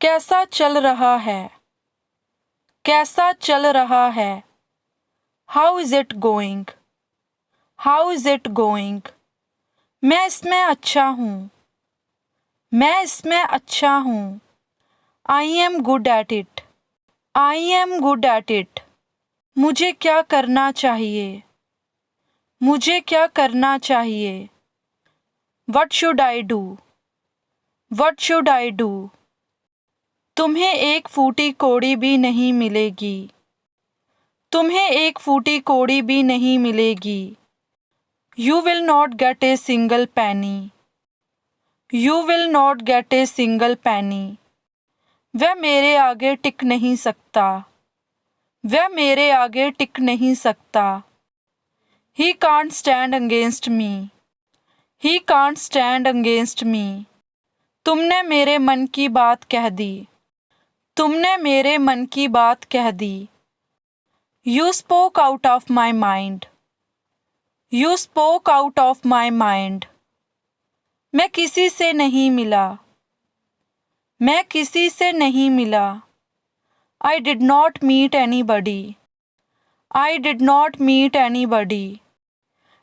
कैसा चल रहा है? कैसा चल रहा है? How is it going? How is it going? मैं इसमें अच्छा हूँ। मैं इसमें अच्छा हूँ। I am good at it. I am good at it. मुझे क्या करना चाहिए? मुझे क्या करना चाहिए? What should I do? What should I do? तुम्हें एक फूटी कौड़ी भी नहीं मिलेगी। तुम्हें एक फूटी कौड़ी भी नहीं मिलेगी। You will not get a single penny. You will not get a single penny. वह मेरे आगे टिक नहीं सकता। वह मेरे आगे टिक नहीं सकता। He can't stand against me. He can't stand against me. तुमने मेरे मन की बात कह दी। तुमने मेरे मन की बात कह दी। You spoke out of my mind. You spoke out of my mind. मैं किसी से नहीं मिला। मैं किसी से नहीं मिला। I did not meet anybody. I did not meet anybody.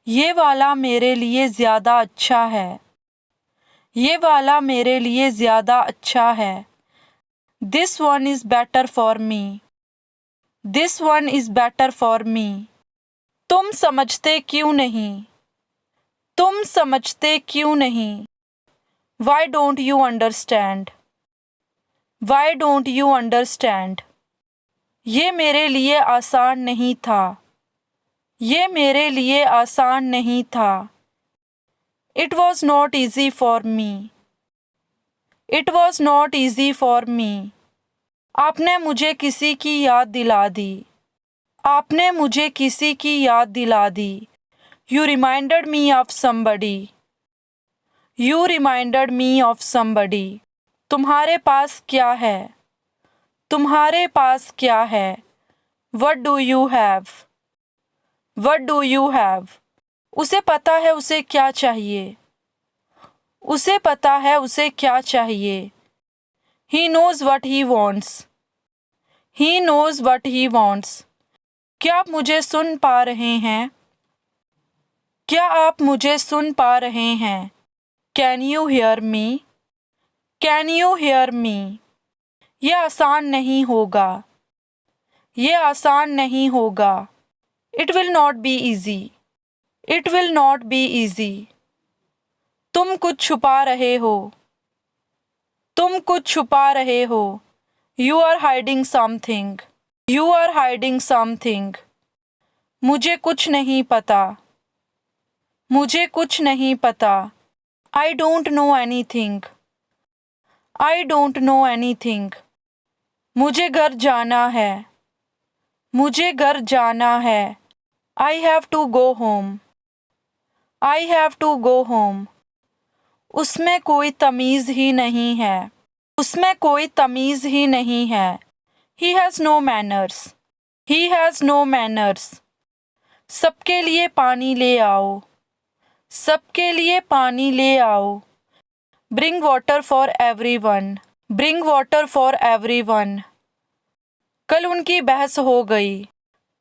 ये वाला मेरे लिए ज़्यादा अच्छा है। ये वाला मेरे लिए ज़्यादा अच्छा है। This one is better for me. This one is better for me. तुम समझते क्यों नहीं? तुम समझते क्यों नहीं? Why don't you understand? Why don't you understand? ये मेरे लिए आसान नहीं था। ये मेरे लिए आसान नहीं था। It was not easy for me. It was not easy for me. आपने मुझे किसी की याद दिला दी। आपने मुझे किसी की याद दिला दी। You reminded me of somebody. You reminded me of somebody. तुम्हारे पास क्या है? तुम्हारे पास क्या है? What do you have? What do you have? उसे पता है उसे क्या चाहिए। उसे पता है उसे क्या चाहिए। He knows what he wants. He knows what he wants. क्या आप मुझे सुन पा रहे हैं? क्या आप मुझे सुन पा रहे हैं? Can you hear me? Can you hear me? ये आसान नहीं होगा। ये आसान नहीं होगा। It will not be easy. It will not be easy. तुम कुछ छुपा रहे हो। तुम कुछ छुपा रहे हो। You are hiding something. You are hiding something. मुझे कुछ नहीं पता। मुझे कुछ नहीं पता। I don't know anything. I don't know anything. मुझे घर जाना है। मुझे घर जाना है। I have to go home. I have to go home. उसमें कोई तमीज़ ही नहीं है। उसमें कोई तमीज़ ही नहीं है। He has no manners. He has no manners. सबके लिए पानी ले आओ। सबके लिए पानी ले आओ। Bring water for everyone. Bring water for everyone. कल उनकी बहस हो गई।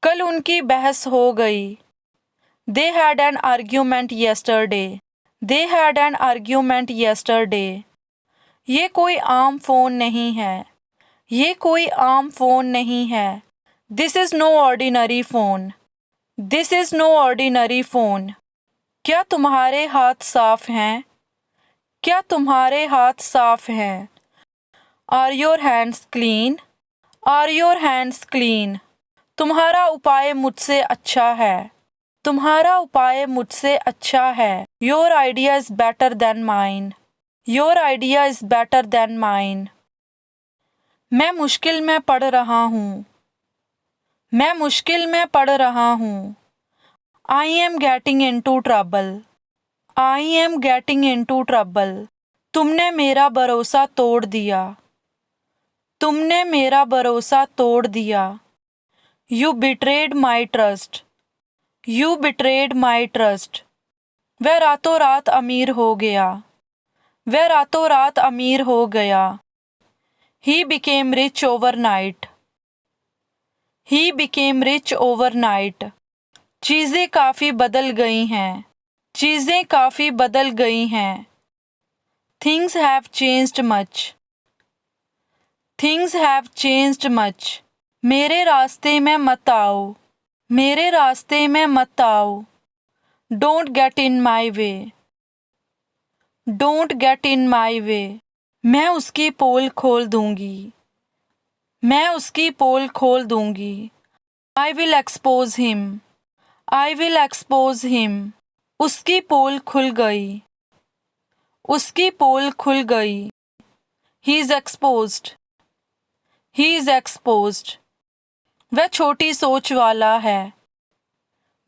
कल उनकी बहस हो गई। They had an argument yesterday. They had an argument yesterday. ये कोई आम फ़ोन नहीं है। ये कोई आम फ़ोन नहीं है। This is no ordinary phone. This is no ordinary phone. क्या तुम्हारे हाथ साफ हैं? क्या तुम्हारे हाथ साफ हैं? Are your hands clean? Are your hands clean? तुम्हारा उपाय मुझसे अच्छा है। तुम्हारा उपाय मुझसे अच्छा है। Your idea is better than mine. Your idea is better than mine. मैं मुश्किल में पड़ रहा हूँ। मैं मुश्किल में पड़ रहा हूँ। I am getting into trouble. I am getting into trouble. तुमने मेरा भरोसा तोड़ दिया। तुमने मेरा भरोसा तोड़ दिया। You betrayed my trust. You betrayed my trust. वह रातों रात अमीर हो गया। वह रातों रात अमीर हो गया। He became rich overnight. He became rich overnight. चीज़ें काफ़ी बदल गई हैं. चीज़ें काफ़ी बदल गई हैं. Things have changed much. Things have changed much. मेरे रास्ते में मत आओ. मेरे रास्ते में मत आओ. Don't get in my way. Don't get in my way. मैं उसकी पोल खोल दूंगी. मैं उसकी पोल खोल दूंगी. I will expose him. I will expose him. उसकी पोल खुल गई. उसकी पोल खुल गई. He is exposed. He is exposed. वह छोटी सोच वाला है.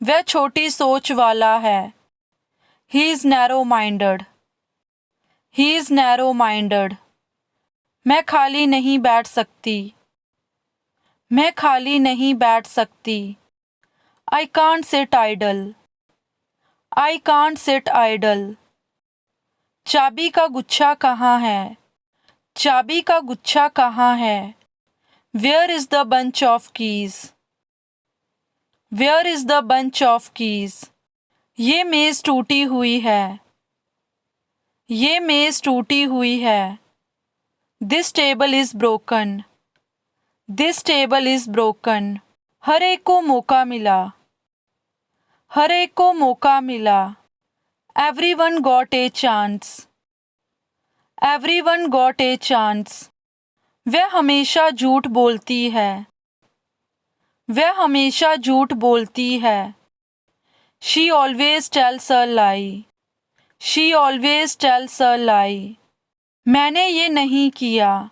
वह छोटी सोच वाला है. He is narrow-minded. He is narrow-minded. मैं खाली नहीं बैठ सकती. मैं खाली नहीं बैठ सकती. I can't sit idle. I can't sit idle. चाबी का गुच्छा कहाँ है? चाबी का गुच्छा कहाँ है? Where is the bunch of keys? Where is the bunch of keys? ये मेज़ टूटी हुई है. ये मेज़ टूटी हुई है. This table is broken. This table is broken. हर एक को मौका मिला. हर एक को मौका मिला. Everyone got a chance. Everyone got a chance. वह हमेशा झूठ बोलती है. वह हमेशा झूठ बोलती है. She always tells a lie. She always tells a lie. मैंने ये नहीं किया.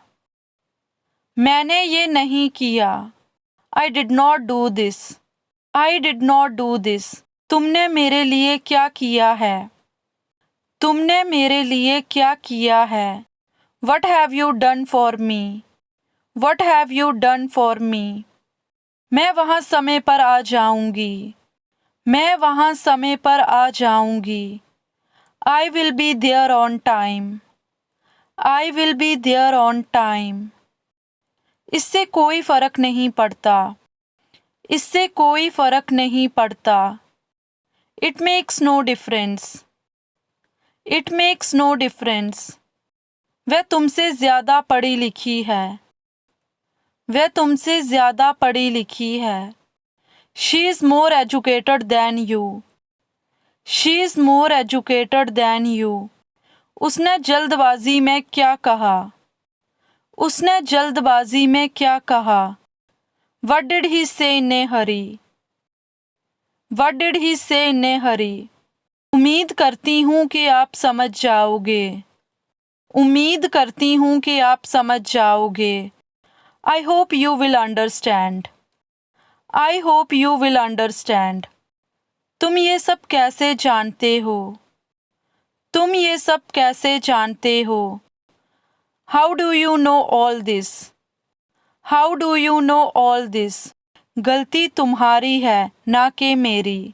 मैंने ये नहीं किया. I did not do this. I did not do this. तुमने मेरे लिए क्या किया है? तुमने मेरे लिए क्या किया है? What have you done for me? What have you done for me? मैं वहाँ समय पर आ जाऊंगी. मैं वहाँ समय पर आ जाऊंगी. I will be there on time. I will be there on time. इससे कोई फर्क नहीं पड़ता. इससे कोई फर्क नहीं पड़ता. It makes no difference. It makes no difference. वह तुमसे ज़्यादा पढ़ी लिखी है. वह तुमसे ज़्यादा पढ़ी लिखी है. She is more educated than you. She is more educated than you. उसने जल्दबाजी में क्या कहा? उसने जल्दबाजी में क्या कहा? What did he say in a hurry? What did he say in a hurry? उम्मीद करती हूँ कि आप समझ जाओगे. उम्मीद करती हूँ कि आप समझ जाओगे. I hope you will understand. I hope you will understand. तुम ये सब कैसे जानते हो? तुम ये सब कैसे जानते हो? How do you know all this? How do you know all this? गलती तुम्हारी है ना कि मेरी.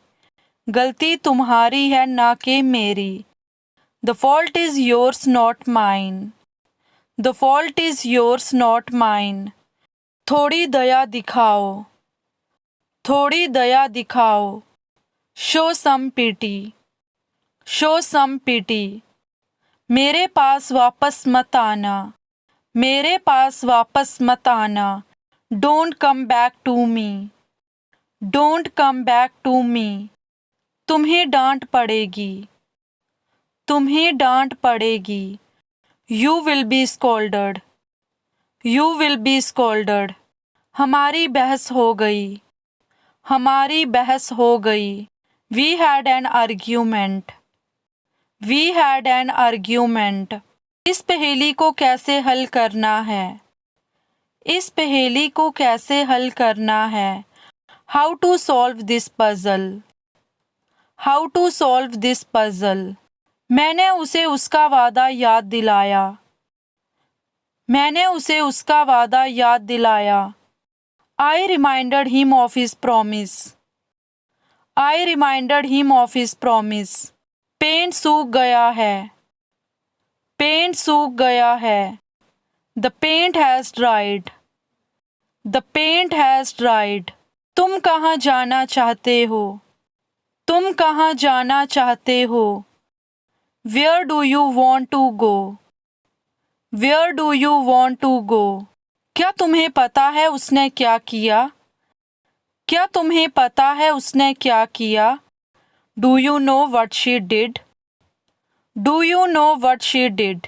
गलती तुम्हारी है ना कि मेरी. The fault is yours, not mine. The fault is yours, not mine. थोड़ी दया दिखाओ. थोड़ी दया दिखाओ. Show some pity. Show some pity. मेरे पास वापस मत आना. मेरे पास वापस मत आना. Don't come back to me. Don't come back to me. तुम्हें डांट पड़ेगी. तुम्हें डांट पड़ेगी. You will be scolded. You will be scolded. हमारी बहस हो गई. हमारी बहस हो गई. We had an argument. We had an argument. इस पहेली को कैसे हल करना है? इस पहेली को कैसे हल करना है? How to solve this puzzle? How to solve this puzzle? मैंने उसे उसका वादा याद दिलाया. मैंने उसे उसका वादा याद दिलाया. I reminded him of his promise. I reminded him of his promise. Paint सूख गया है. पेंट सूख गया है. The paint has dried. The paint has dried. तुम कहाँ जाना चाहते हो? तुम कहाँ जाना चाहते हो? Where do you want to go? Where do you want to go? क्या तुम्हें पता है उसने क्या किया? क्या तुम्हें पता है उसने क्या किया? Do you know what she did? Do you know what she did?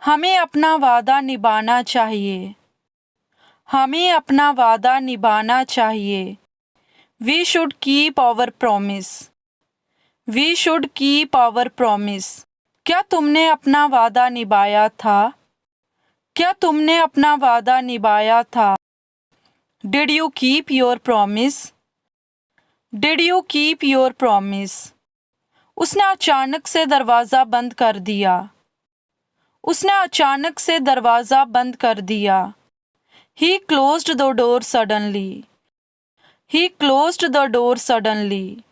हमें अपना वादा निभाना चाहिए. हमें अपना वादा निभाना चाहिए. We should keep our promise. We should keep our promise. क्या तुमने अपना वादा निभाया था? क्या तुमने अपना वादा निभाया था? Did you keep your promise? Did you keep your promise? उसने अचानक से दरवाज़ा बंद कर दिया. उसने अचानक से दरवाज़ा बंद कर दिया. He closed the door suddenly. He closed the door suddenly.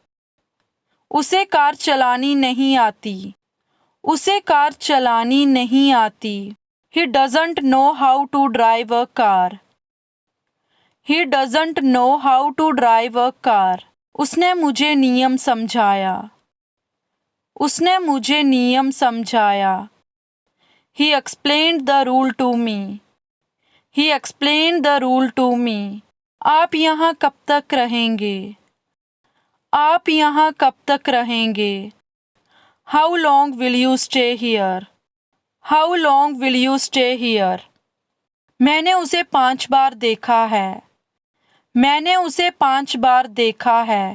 उसे कार चलानी नहीं आती. उसे कार चलानी नहीं आती. He doesn't know how to drive a car. He doesn't know how to drive a car. उसने मुझे नियम समझाया. उसने मुझे नियम समझाया. He explained the rule to me. He explained the rule to me. आप यहाँ कब तक रहेंगे? आप यहाँ कब तक रहेंगे? How long will you stay here? How long will you stay here? मैंने उसे 5 बार देखा है. मैंने उसे 5 बार देखा है.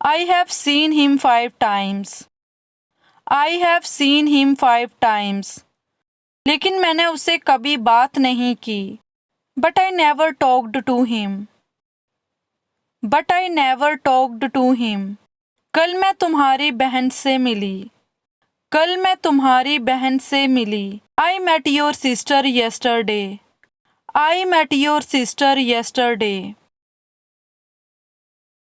I have seen him 5 times. I have seen him 5 times. लेकिन मैंने उससे कभी बात नहीं की. But I never talked to him. But I never talked to him. कल मैं तुम्हारी बहन से मिली. कल मैं तुम्हारी बहन से मिली. I met your sister yesterday. I met your sister yesterday.